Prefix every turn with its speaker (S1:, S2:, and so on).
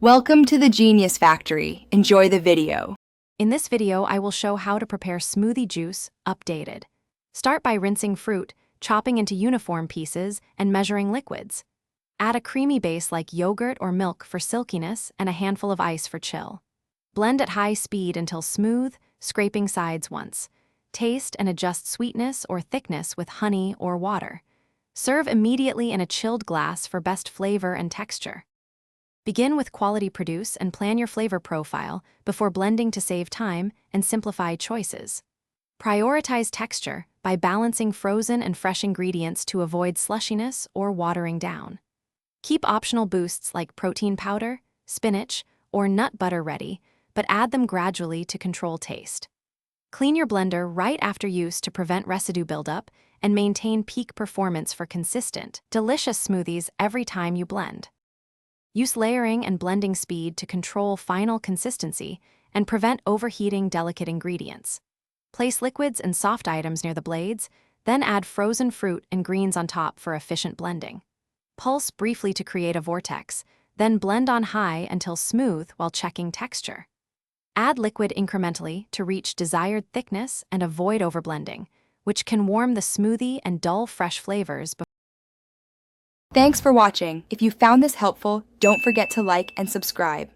S1: Welcome to the Genius Factory. Enjoy the video.
S2: In this video, I will show how to prepare smoothie juice updated. Start by rinsing fruit, chopping into uniform pieces, and measuring liquids. Add a creamy base like yogurt or milk for silkiness and a handful of ice for chill. Blend at high speed until smooth, scraping sides once. Taste and adjust sweetness or thickness with honey or water. Serve immediately in a chilled glass for best flavor and texture. Begin with quality produce and plan your flavor profile before blending to save time and simplify choices. Prioritize texture by balancing frozen and fresh ingredients to avoid slushiness or watering down. Keep optional boosts like protein powder, spinach, or nut butter ready, but add them gradually to control taste. Clean your blender right after use to prevent residue buildup and maintain peak performance for consistent, delicious smoothies every time you blend. Use layering and blending speed to control final consistency and prevent overheating delicate ingredients. Place liquids and soft items near the blades, then add frozen fruit and greens on top for efficient blending. Pulse briefly to create a vortex, then blend on high until smooth while checking texture. Add liquid incrementally to reach desired thickness and avoid overblending, which can warm the smoothie and dull fresh flavors.
S1: Thanks for watching. If you found this helpful, don't forget to like and subscribe.